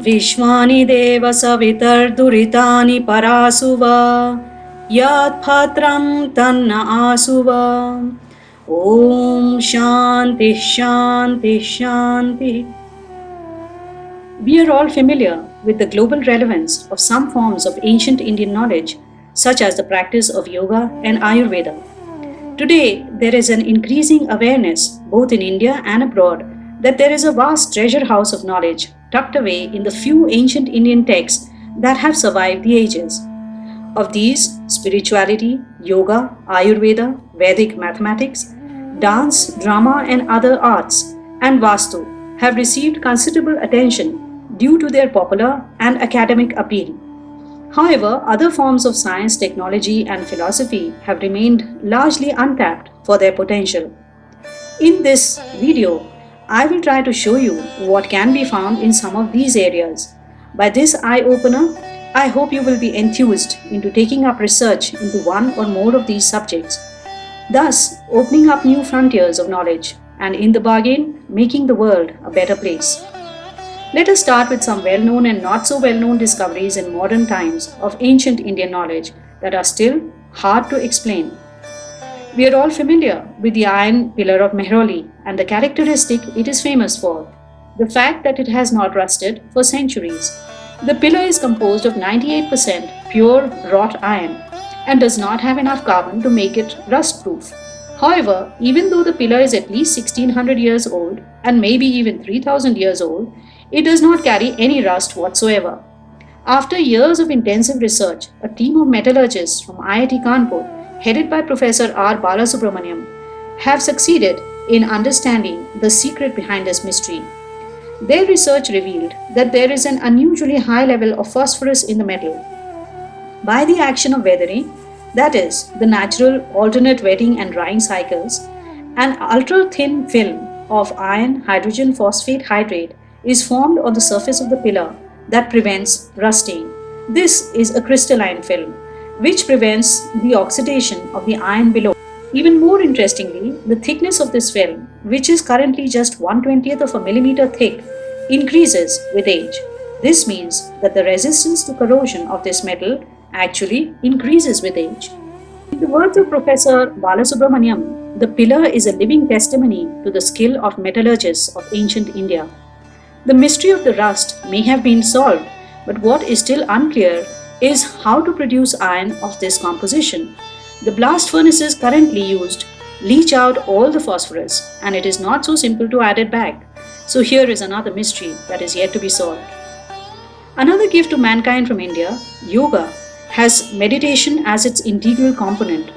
विश्वानि देव सवितर्दुरितानि परासुव यत्भद्रं तन्न आसुव ॐ शान्ति शान्ति शान्ति. We are all familiar with the global relevance of some forms of ancient Indian knowledge, such as the practice of yoga and Ayurveda. Today, there is an increasing awareness, both in India and abroad, that there is a vast treasure house of knowledge tucked away in the few ancient Indian texts that have survived the ages. Of these, spirituality, yoga, Ayurveda, Vedic mathematics, dance, drama, and other arts, and Vastu have received considerable attention due to their popular and academic appeal. However, other forms of science, technology, and philosophy have remained largely untapped for their potential. In this video, I will try to show you what can be found in some of these areas. By this eye-opener, I hope you will be enthused into taking up research into one or more of these subjects, thus opening up new frontiers of knowledge and in the bargain, making the world a better place. Let us start with some well-known and not so well-known discoveries in modern times of ancient Indian knowledge that are still hard to explain. We are all familiar with the iron pillar of Mehrauli and the characteristic it is famous for, the fact that it has not rusted for centuries. The pillar is composed of 98% pure wrought iron and does not have enough carbon to make it rust-proof. However, even though the pillar is at least 1600 years old and maybe even 3000 years old, it does not carry any rust whatsoever. After years of intensive research, a team of metallurgists from IIT Kanpur, headed by Professor R. Balasubramaniam, have succeeded in understanding the secret behind this mystery. Their research revealed that there is an unusually high level of phosphorus in the metal. By the action of weathering, that is, the natural alternate wetting and drying cycles, an ultra-thin film of iron hydrogen phosphate hydrate is formed on the surface of the pillar that prevents rusting. This is a crystalline film, which prevents the oxidation of the iron below. Even more interestingly, the thickness of this film, which is currently just 1/20th of a millimeter thick, increases with age. This means that the resistance to corrosion of this metal actually increases with age. In the words of Professor Balasubramaniam, the pillar is a living testimony to the skill of metallurgists of ancient India. The mystery of the rust may have been solved, but what is still unclear is how to produce iron of this composition. The blast furnaces currently used leach out all the phosphorus, and it is not so simple to add it back. So here is another mystery that is yet to be solved. Another gift to mankind from India, yoga, has meditation as its integral component.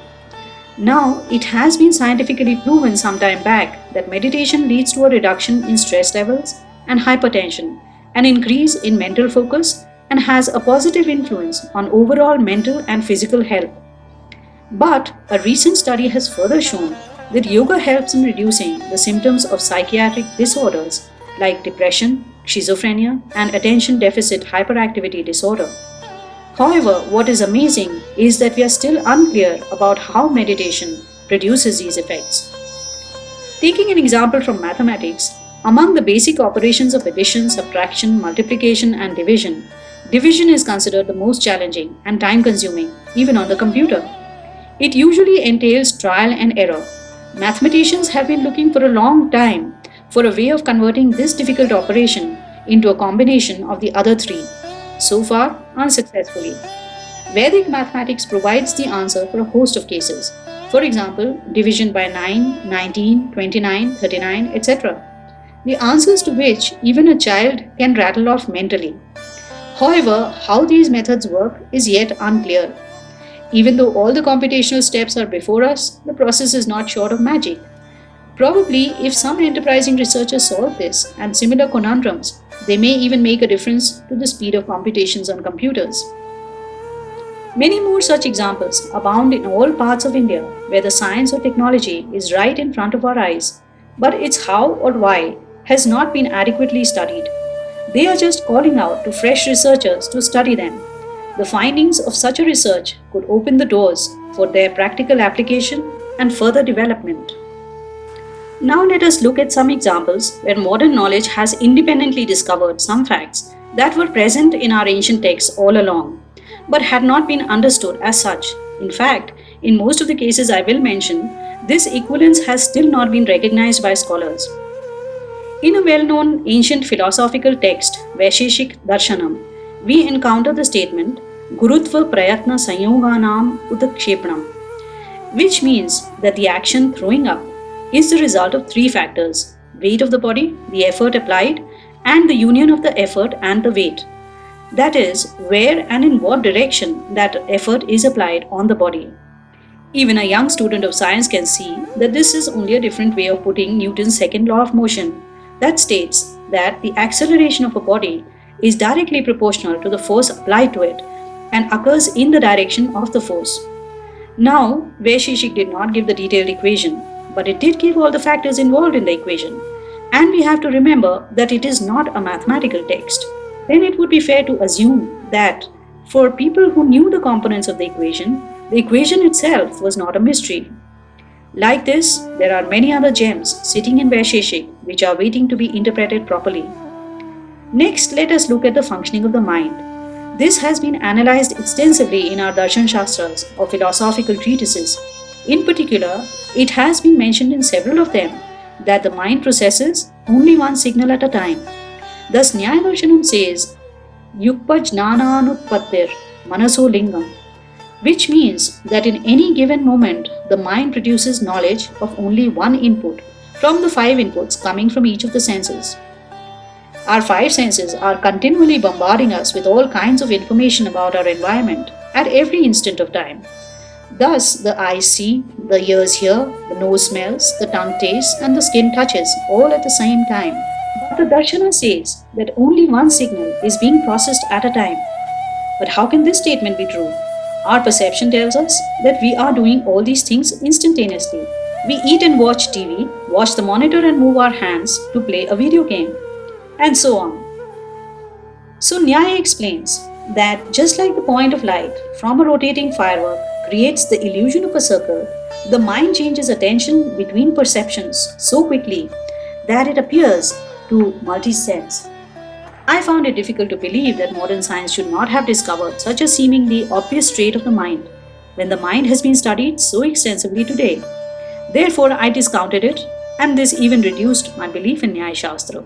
Now, it has been scientifically proven some time back that meditation leads to a reduction in stress levels and hypertension, an increase in mental focus, and has a positive influence on overall mental and physical health. But a recent study has further shown that yoga helps in reducing the symptoms of psychiatric disorders like depression, schizophrenia, and attention deficit hyperactivity disorder. However, what is amazing is that we are still unclear about how meditation produces these effects. Taking an example from mathematics, among the basic operations of addition, subtraction, multiplication, and division, division is considered the most challenging and time-consuming, even on the computer. It usually entails trial and error. Mathematicians have been looking for a long time for a way of converting this difficult operation into a combination of the other three, so far unsuccessfully. Vedic mathematics provides the answer for a host of cases. For example, division by 9, 19, 29, 39, etc. The answers to which even a child can rattle off mentally. However, how these methods work is yet unclear. Even though all the computational steps are before us, the process is not short of magic. Probably, if some enterprising researchers solve this and similar conundrums, they may even make a difference to the speed of computations on computers. Many more such examples abound in all parts of India where the science or technology is right in front of our eyes, but its how or why has not been adequately studied. They are just calling out to fresh researchers to study them. The findings of such a research could open the doors for their practical application and further development. Now let us look at some examples where modern knowledge has independently discovered some facts that were present in our ancient texts all along, but had not been understood as such. In fact, in most of the cases I will mention, this equivalence has still not been recognized by scholars. In a well known ancient philosophical text, Vaisheshik Darshanam, we encounter the statement Gurutva Prayatna Sanyoganam Udakshepanam, which means that the action throwing up is the result of three factors: weight of the body, the effort applied, and the union of the effort and the weight. That is, where and in what direction that effort is applied on the body. Even a young student of science can see that this is only a different way of putting Newton's second law of motion that states that the acceleration of a body is directly proportional to the force applied to it and occurs in the direction of the force. Now, Vaisheshik did not give the detailed equation, but it did give all the factors involved in the equation. And we have to remember that it is not a mathematical text. Then it would be fair to assume that for people who knew the components of the equation itself was not a mystery. Like this, there are many other gems sitting in Vaisheshik which are waiting to be interpreted properly. Next, let us look at the functioning of the mind. This has been analyzed extensively in our Darshan Shastras or philosophical treatises. In particular, it has been mentioned in several of them that the mind processes only one signal at a time. Thus, Nyaya Darshanam says, Yukpajnananutpattir manaso lingam, which means that in any given moment, the mind produces knowledge of only one input from the five inputs coming from each of the senses. Our five senses are continually bombarding us with all kinds of information about our environment at every instant of time. Thus, the eyes see, the ears hear, the nose smells, the tongue tastes, and the skin touches, all at the same time. But the Darshana says that only one signal is being processed at a time. But how can this statement be true? Our perception tells us that we are doing all these things instantaneously. We eat and watch TV, watch the monitor and move our hands to play a video game, and so on. So Nyaya explains that just like the point of light from a rotating firework creates the illusion of a circle, the mind changes attention between perceptions so quickly that it appears to multi-sense. I found it difficult to believe that modern science should not have discovered such a seemingly obvious trait of the mind, when the mind has been studied so extensively today. Therefore, I discounted it, and this even reduced my belief in Nyaya Shastra.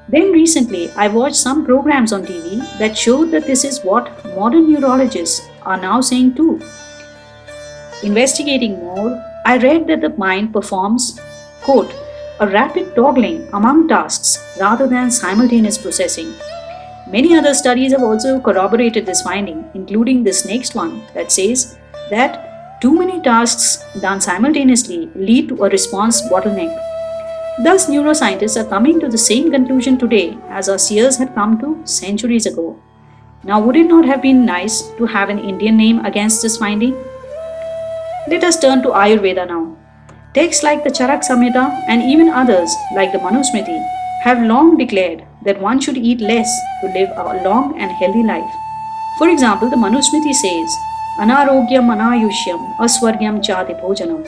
Then recently, I watched some programs on TV that showed that this is what modern neurologists are now saying too. Investigating more, I read that the mind performs, quote, a rapid toggling among tasks rather than simultaneous processing. Many other studies have also corroborated this finding, including this next one that says that too many tasks done simultaneously lead to a response bottleneck. Thus, neuroscientists are coming to the same conclusion today as our seers had come to centuries ago. Now, would it not have been nice to have an Indian name against this finding? Let us turn to Ayurveda now. Texts like the Charak Samhita and even others like the Manusmriti have long declared that one should eat less to live a long and healthy life. For example, the Manusmriti says, Anarogyam anayushyam aswaryam chati bhojanam.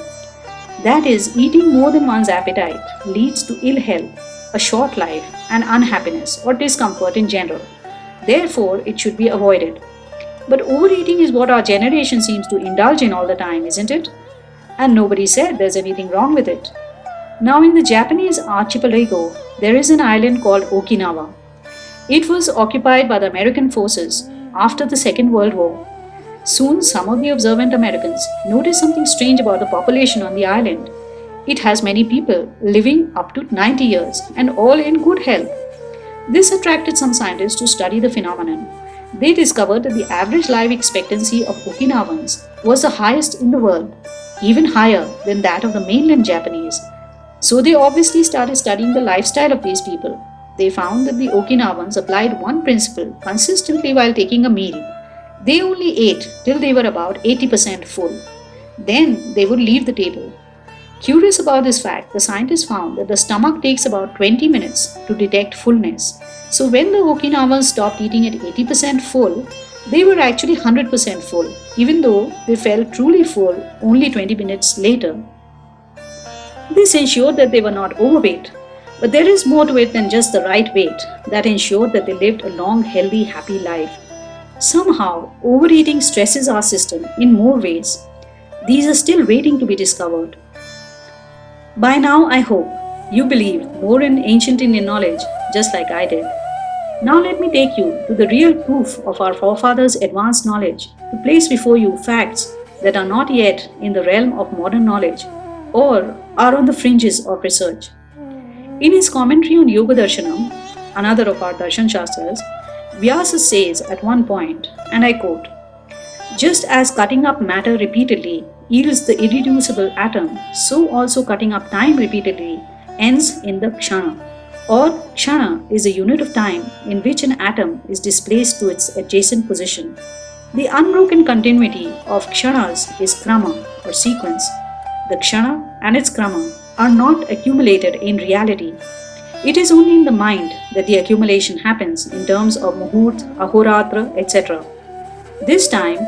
That is, eating more than one's appetite leads to ill health, a short life, and unhappiness or discomfort in general. Therefore, it should be avoided. But overeating is what our generation seems to indulge in all the time, isn't it? And nobody said there's anything wrong with it. Now, in the Japanese archipelago, there is an island called Okinawa. It was occupied by the American forces after the Second World War. Soon, some of the observant Americans noticed something strange about the population on the island. It has many people living up to 90 years and all in good health. This attracted some scientists to study the phenomenon. They discovered that the average life expectancy of Okinawans was the highest in the world, even higher than that of the mainland Japanese. So they obviously started studying the lifestyle of these people. They found that the Okinawans applied one principle consistently while taking a meal. They only ate till they were about 80% full. Then they would leave the table. Curious about this fact, the scientists found that the stomach takes about 20 minutes to detect fullness. So when the Okinawans stopped eating at 80% full, they were actually 100% full, even though they felt truly full only 20 minutes later. This ensured that they were not overweight. But there is more to it than just the right weight that ensured that they lived a long, healthy, happy life. Somehow, overeating stresses our system in more ways. These are still waiting to be discovered. By now, I hope you believe more in ancient Indian knowledge, just like I did. Now, let me take you to the real proof of our forefathers' advanced knowledge to place before you facts that are not yet in the realm of modern knowledge or are on the fringes of research. In his commentary on Yoga Darshanam, another of our Darshan Shastras, Vyasa says at one point, and I quote, "Just as cutting up matter repeatedly yields the irreducible atom, so also cutting up time repeatedly ends in the kshana, or kshana is a unit of time in which an atom is displaced to its adjacent position. The unbroken continuity of kshanas is krama or sequence. The kshana and its krama are not accumulated in reality. It is only in the mind that the accumulation happens in terms of muhurt, ahoratra, etc. This time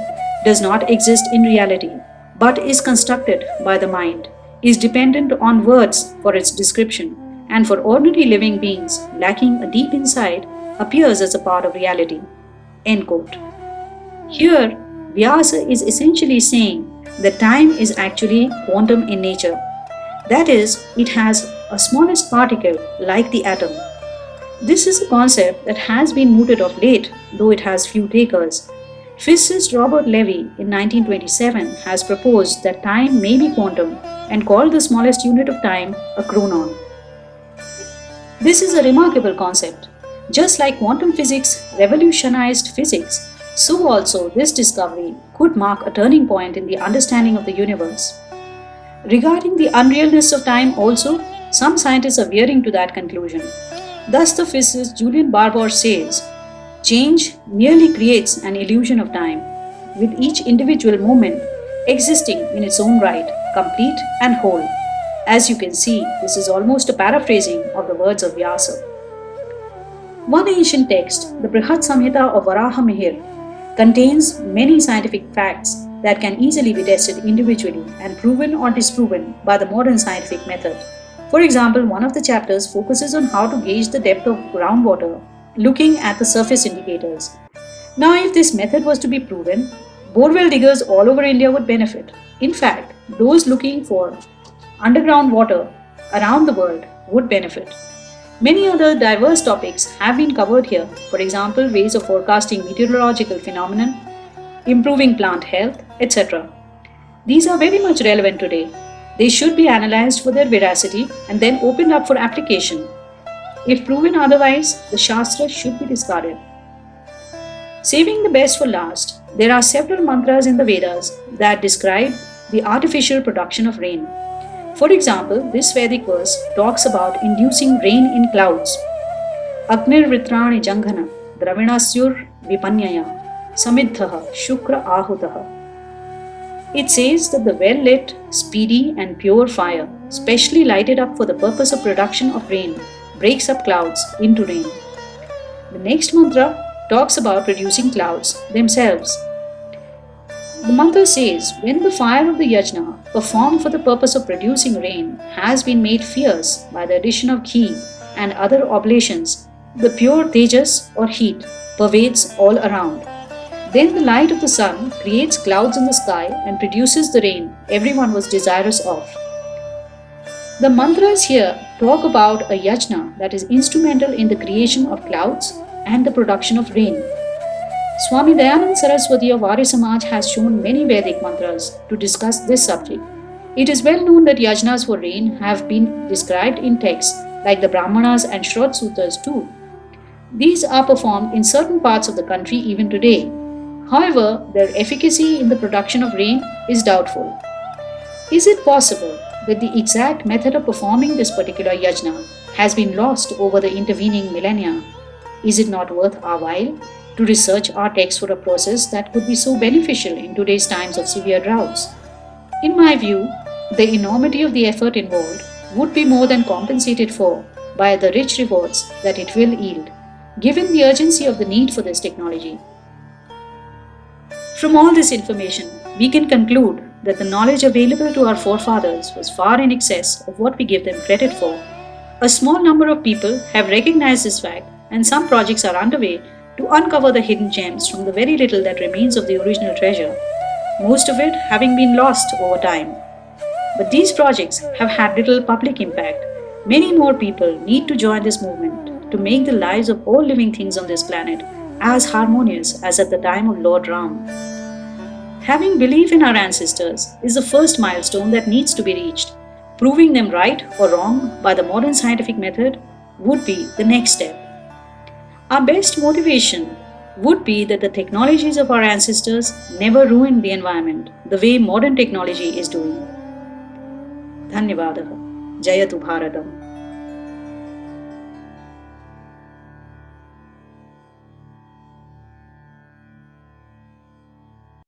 does not exist in reality, but is constructed by the mind, is dependent on words for its description, and for ordinary living beings lacking a deep insight appears as a part of reality." End quote. Here, Vyasa is essentially saying that time is actually quantum in nature. That is, it has a smallest particle like the atom. This is a concept that has been mooted of late, though it has few takers. Physicist Robert Levy in 1927 has proposed that time may be quantum and called the smallest unit of time a chronon. This is a remarkable concept. Just like quantum physics revolutionized physics, so also this discovery could mark a turning point in the understanding of the universe. Regarding the unrealness of time also, some scientists are veering to that conclusion. Thus the physicist Julian Barbour says, "Change merely creates an illusion of time, with each individual moment existing in its own right, complete and whole." As you can see, this is almost a paraphrasing of the words of Vyasa. One ancient text, the Brihat Samhita of Varaha Mihir, contains many scientific facts that can easily be tested individually and proven or disproven by the modern scientific method. For example, one of the chapters focuses on how to gauge the depth of groundwater looking at the surface indicators. Now, if this method was to be proven, borewell diggers all over India would benefit. In fact, those looking for underground water around the world would benefit. Many other diverse topics have been covered here, for example, ways of forecasting meteorological phenomena, improving plant health, etc. These are very much relevant today. They should be analyzed for their veracity and then opened up for application. If proven otherwise, the Shastra should be discarded. Saving the best for last, there are several mantras in the Vedas that describe the artificial production of rain. For example, this Vedic verse talks about inducing rain in clouds. Agnir Vritrani Janghana Dravinasyur Vipanyaya Samidhaha Shukra Ahutaha. It says that the well-lit, speedy and pure fire, specially lighted up for the purpose of production of rain, breaks up clouds into rain. The next mantra talks about producing clouds themselves. The mantra says, when the fire of the yajna, performed for the purpose of producing rain, has been made fierce by the addition of ghee and other oblations, the pure tejas or heat pervades all around. Then the light of the sun creates clouds in the sky and produces the rain everyone was desirous of. The mantras here talk about a yajna that is instrumental in the creation of clouds and the production of rain. Swami Dayanand Saraswati of Arya Samaj has shown many Vedic mantras to discuss this subject. It is well known that yajnas for rain have been described in texts like the Brahmanas and Shrod Sutras too. These are performed in certain parts of the country even today. However, their efficacy in the production of rain is doubtful. Is it possible that the exact method of performing this particular yajna has been lost over the intervening millennia? Is it not worth our while to research our text for a process that could be so beneficial in today's times of severe droughts? In my view, the enormity of the effort involved would be more than compensated for by the rich rewards that it will yield, given the urgency of the need for this technology. From all this information, we can conclude that the knowledge available to our forefathers was far in excess of what we give them credit for. A small number of people have recognized this fact, and some projects are underway to uncover the hidden gems from the very little that remains of the original treasure, most of it having been lost over time. But these projects have had little public impact. Many more people need to join this movement to make the lives of all living things on this planet as harmonious as at the time of Lord Ram. Having belief in our ancestors is the first milestone that needs to be reached. Proving them right or wrong by the modern scientific method would be the next step. Our best motivation would be that the technologies of our ancestors never ruined the environment the way modern technology is doing. धन्यवादः. जयतु भारतम्.